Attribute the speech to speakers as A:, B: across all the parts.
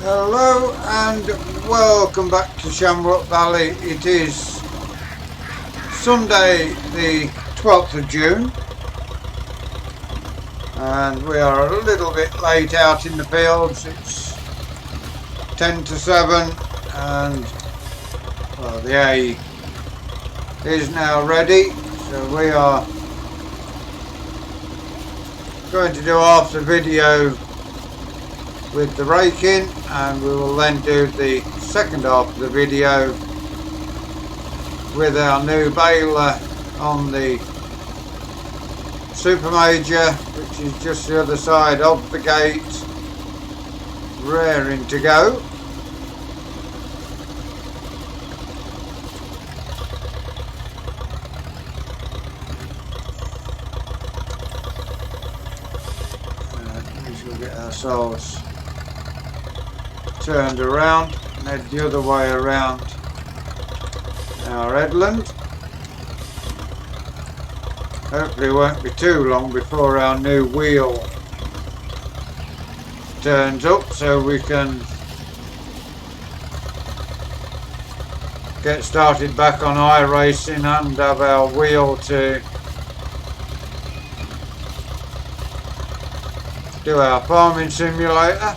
A: Hello and welcome back to Shamrock Valley. It is Sunday the 12th of June and we are a little bit late out in the fields. It's 10 to 7 and well, the A is now ready, so we are going to do half the video with the raking, and we will then do the second half of the video with our new baler on the Super Major, which is just the other side of the gate, raring to go. We shall get ourselves turned around and head the other way around our headland. Hopefully it won't be too long before our new wheel turns up, so we can get started back on iracing and have our wheel to do our farming simulator.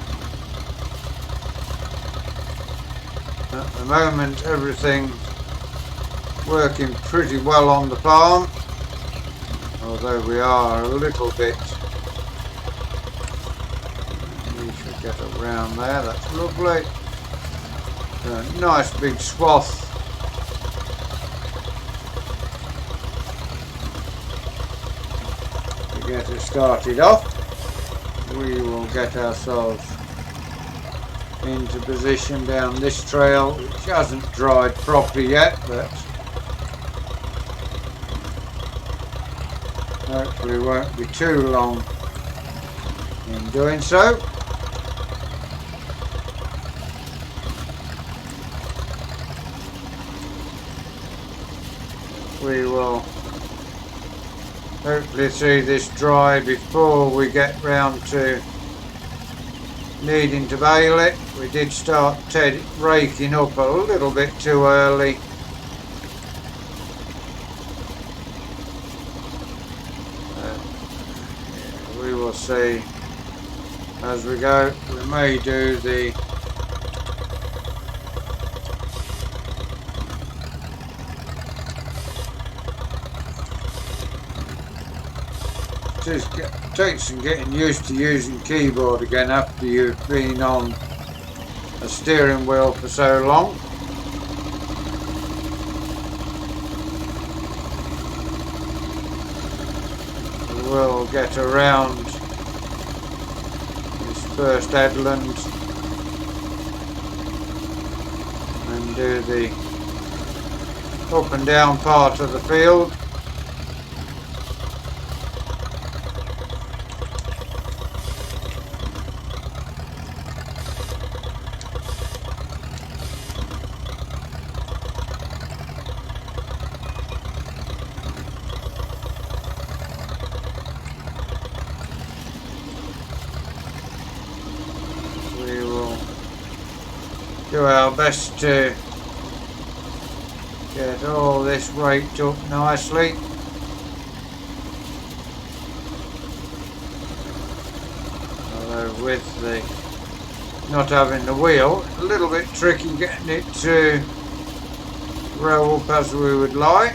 A: At the moment everything working pretty well on the farm, although we are a little bit, we should get around there, that's lovely. A nice big swath to get it started off. We will get ourselves into position down this trail, which hasn't dried properly yet, but hopefully won't be too long in doing so. We will hopefully see this dry before we get round to needing to bale it. We did start raking up a little bit too early. We will see as we go. We may do the takes some getting used to using keyboard again after you've been on a steering wheel for so long. We'll get around this first headland and do the up and down part of the field. Do our best to get all this raked up nicely. Although with the not having the wheel, a little bit tricky getting it to roll up as we would like.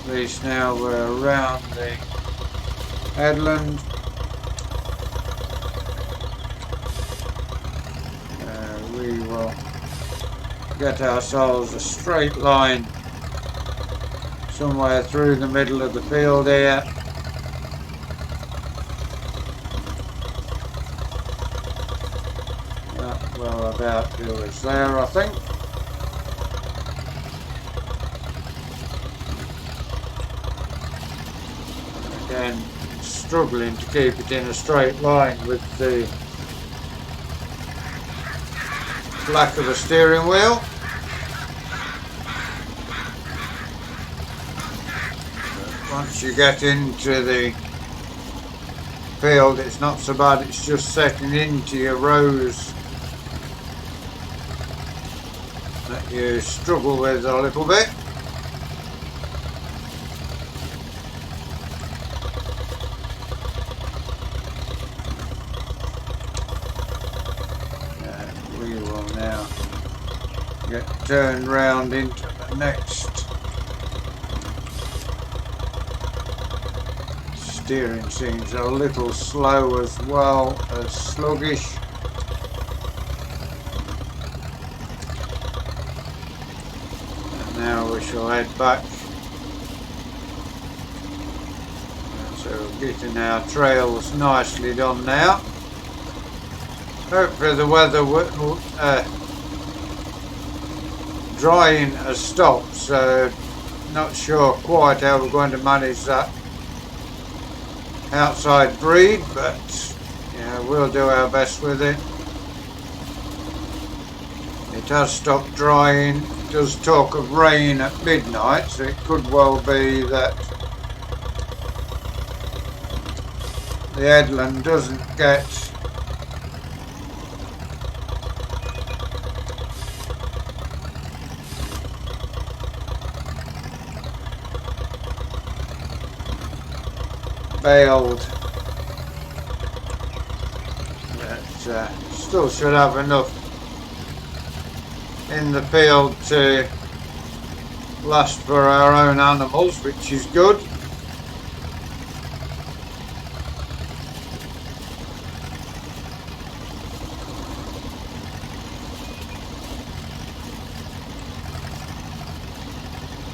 A: At least now we're around the headland. We will get ourselves a straight line somewhere through the middle of the field here. That will about do us there, I think. Again, struggling to keep it in a straight line with the lack of a steering wheel. once you get into the field it's not so bad, it's just setting into your rows that you struggle with a little bit. We will now get turned round into the next. Steering seems a little slow as well as sluggish. And now we shall head back. So getting our trails nicely done now. Hopefully the weather will drying has stopped, so not sure quite how we're going to manage that outside breed, but yeah, we'll do our best with it. It has stopped drying. It does talk of rain at midnight, so it could well be that the headland doesn't get bailed, but still should have enough in the field to last for our own animals, which is good.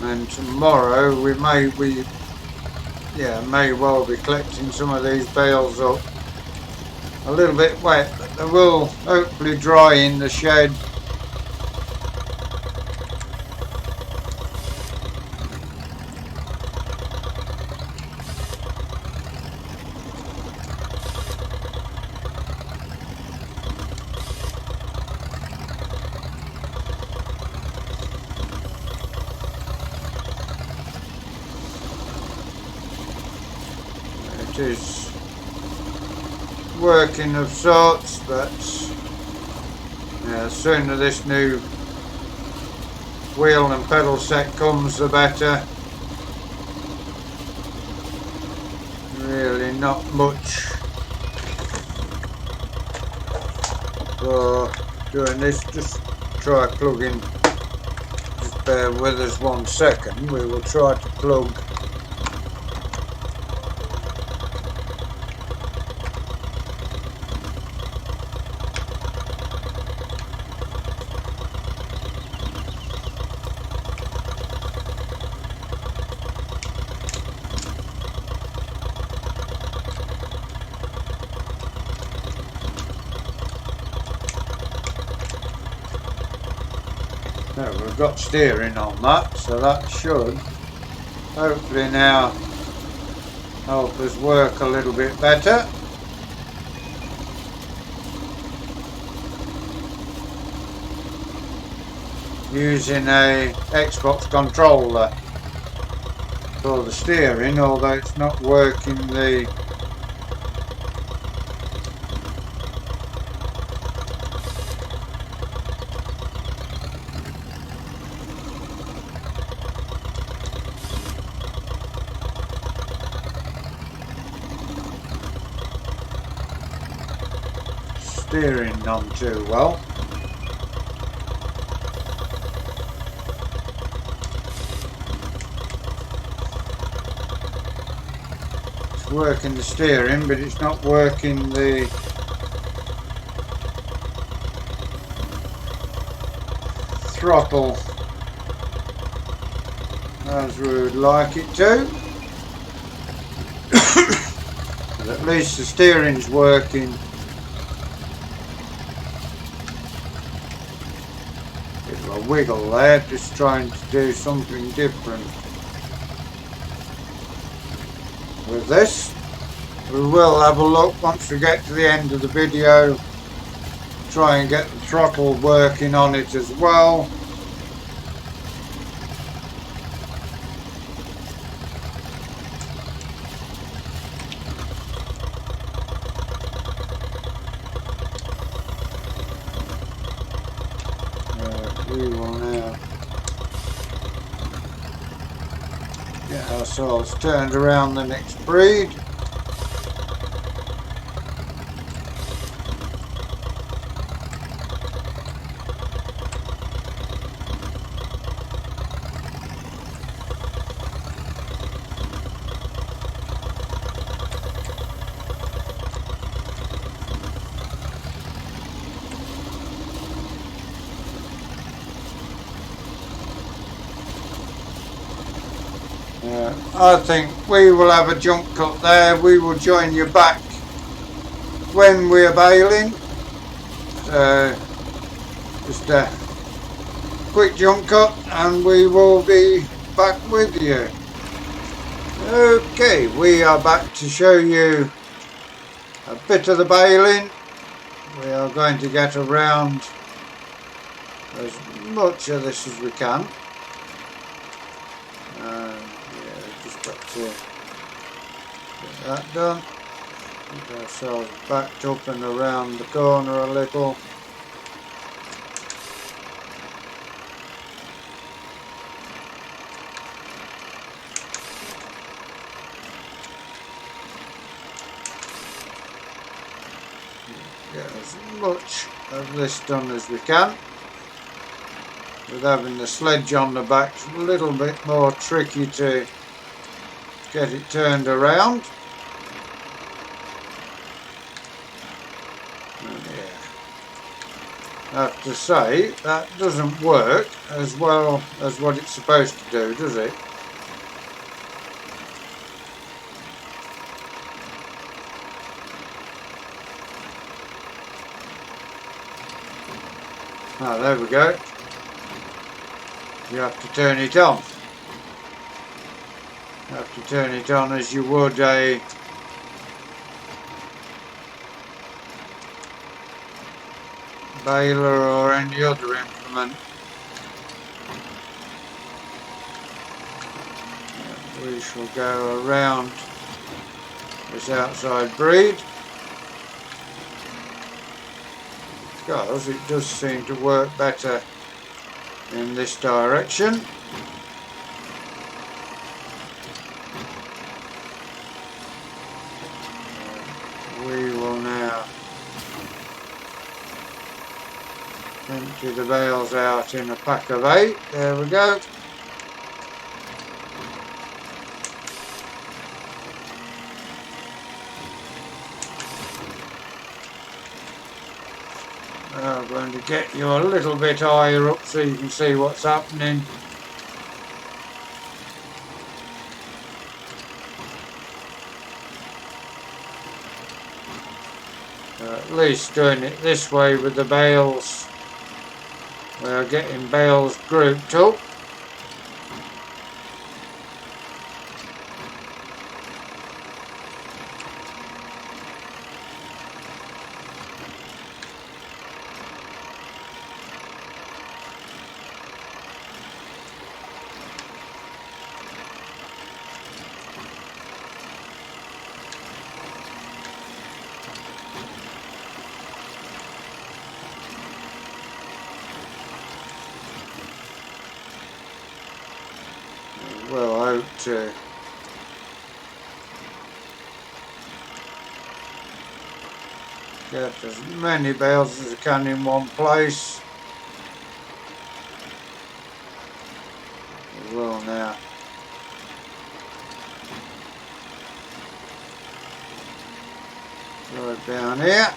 A: And tomorrow we may well be collecting some of these bales up. A little bit wet, but they will hopefully dry in the shed. It is working of sorts, but yeah, the sooner this new wheel and pedal set comes, the better. Really not much for doing this. Just try plugging. Just bear with us 1 second. We will try to plug no, we've got steering on that, so that should hopefully now help us work a little bit better. Using a Xbox controller for the steering, although it's not working the steering none too well. It's working the steering, but it's not working the throttle as we would like it to. But at least the steering's working. A wiggle there, just trying to do something different with this. We will have a look once we get to the end of the video, try and get the throttle working on it as well. Get ourselves turned around the next breed. I think we will have a jump cut there. We will join you back when we're bailing. So just a quick jump cut and we will be back with you. Okay, we are back to show you a bit of the bailing. We are going to get around as much of this as we can. Just got to get that done. Get ourselves backed up and around the corner a little. Get as much of this done as we can. With having the sledge on the back, it's a little bit more tricky to get it turned around. Yeah. I have to say, that doesn't work as well as what it's supposed to do, does it? Ah, there we go. You have to turn it on. You have to turn it on as you would a baler or any other implement. We shall go around this outside breed. Because it does seem to work better in this direction. We will now empty the bales out in a pack of 8. There we go. I'm going to get you a little bit higher up so you can see what's happening. At least doing it this way with the bales, we are getting bales grouped up. Well, out to get as many bales as I can in one place. We will now throw it down here.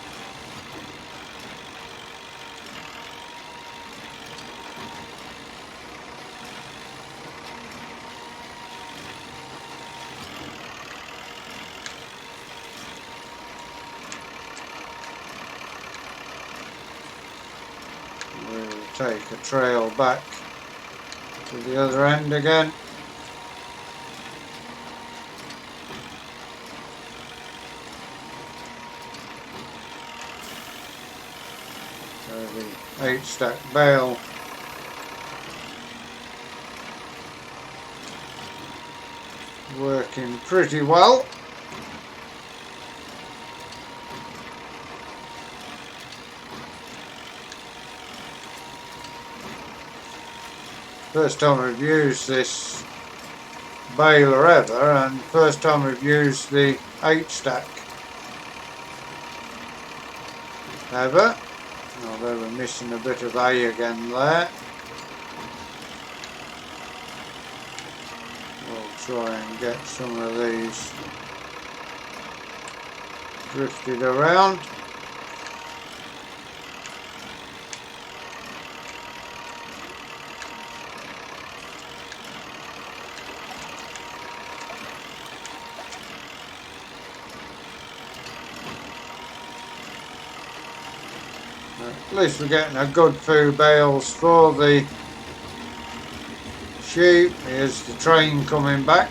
A: Take a trail back to the other end again. So the 8-stack bale working pretty well. First time I've used this baler ever, and first time we've used the 8 stack ever. Although we're missing a bit of hay again there. We'll try and get some of these drifted around. At least we're getting a good few bales for the sheep. Here's the train coming back.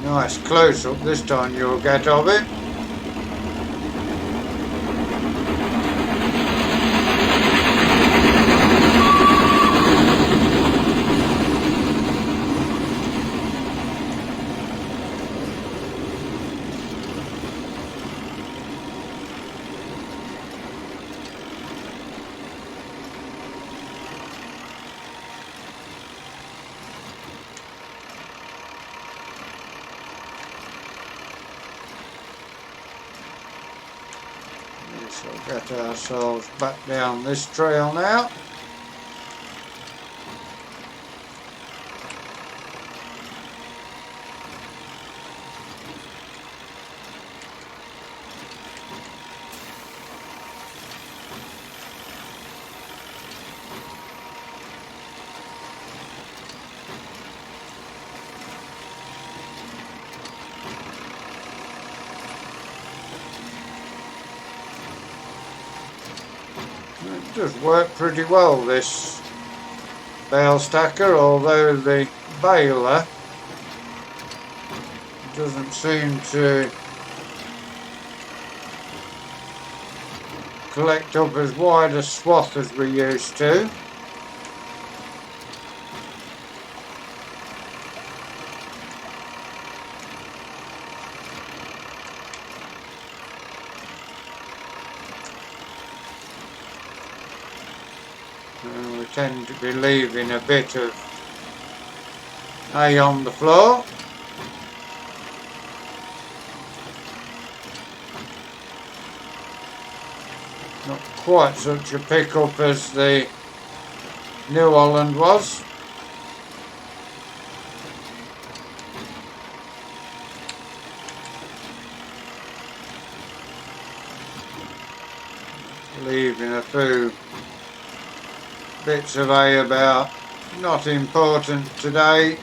A: Nice close up this time you'll get of it. We'll get ourselves back down this trail now. It does work pretty well, this bale stacker, although the baler doesn't seem to collect up as wide a swath as we used to. We tend to be leaving a bit of hay on the floor. Not quite such a pickup as the New Holland was. Leaving a few bits of hay about. Not important today.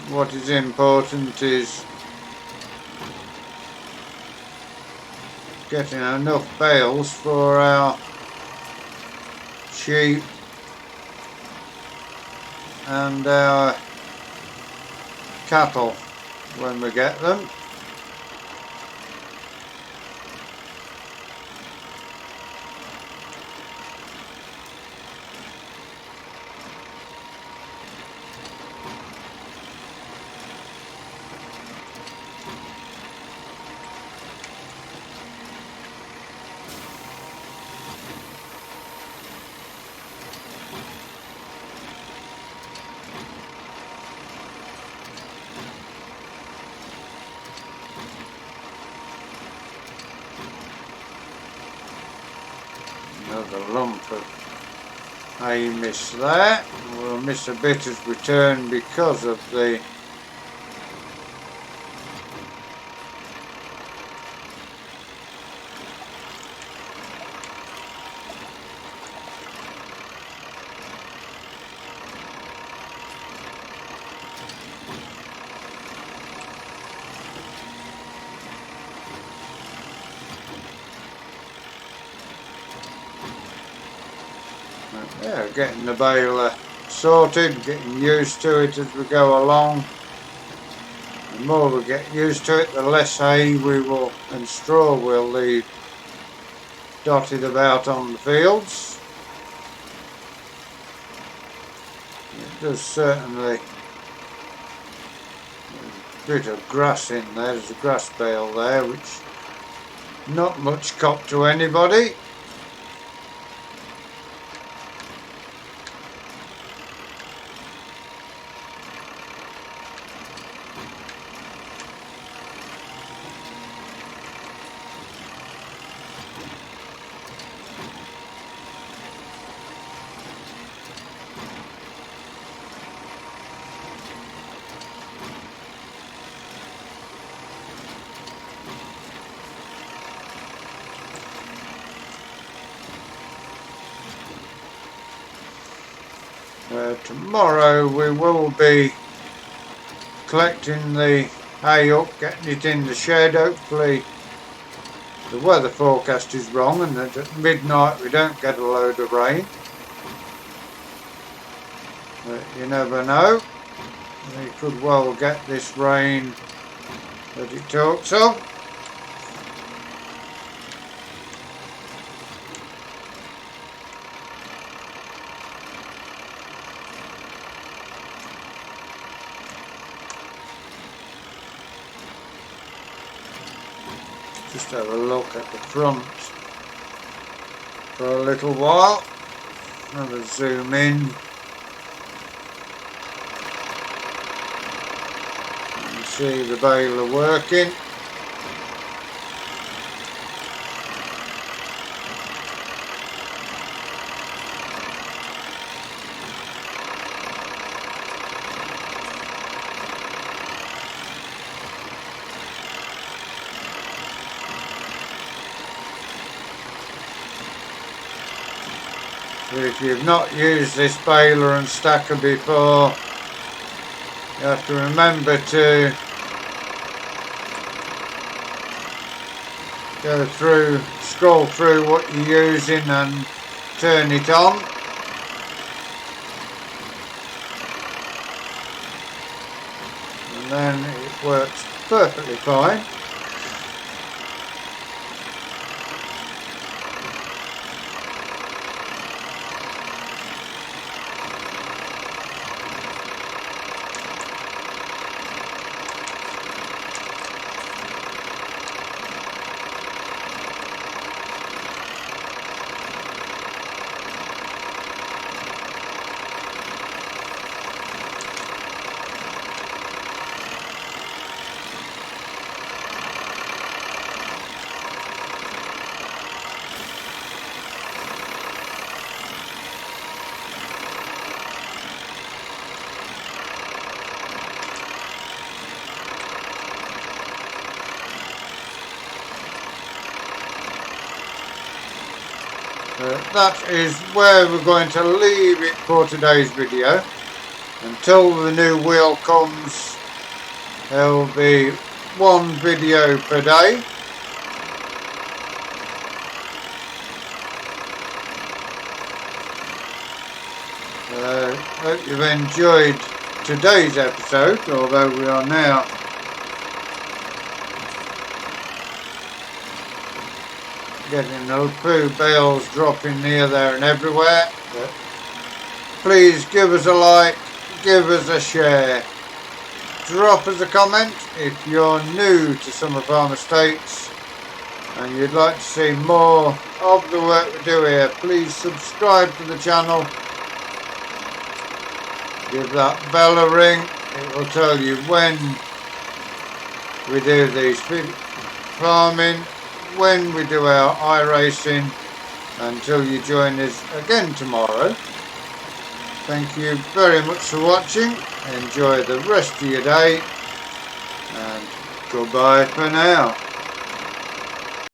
A: What is important is getting enough bales for our sheep and our cattle when we get them. Another lump of hay miss there. We'll miss a bit as we turn because of the yeah, getting the baler sorted, getting used to it as we go along. The more we get used to it, the less hay we will and straw we'll leave dotted about on the fields. It does certainly. There's a bit of grass in there, there's a grass bale there, which not much cop to anybody. Tomorrow we will be collecting the hay up, getting it in the shed. Hopefully the weather forecast is wrong and that at midnight we don't get a load of rain. But you never know. We could well get this rain that it talks of. Just have a look at the front for a little while. Have a zoom in. You see the baler working. If you've not used this baler and stacker before, you have to remember to go through, scroll through what you're using and turn it on. And then it works perfectly fine. That is where we're going to leave it for today's video. Until the new wheel comes, there will be one video per day. Hope you've enjoyed today's episode, although we are now getting the poo bales dropping here, there and everywhere. But please give us a like, give us a share, drop us a comment if you're new to Summer Farm Estates and you'd like to see more of the work we do here. Please subscribe to the channel, give that bell a ring, it will tell you when we do these farming, when we do our iracing, until you join us again tomorrow. Thank you very much for watching. Enjoy the rest of your day and goodbye for now.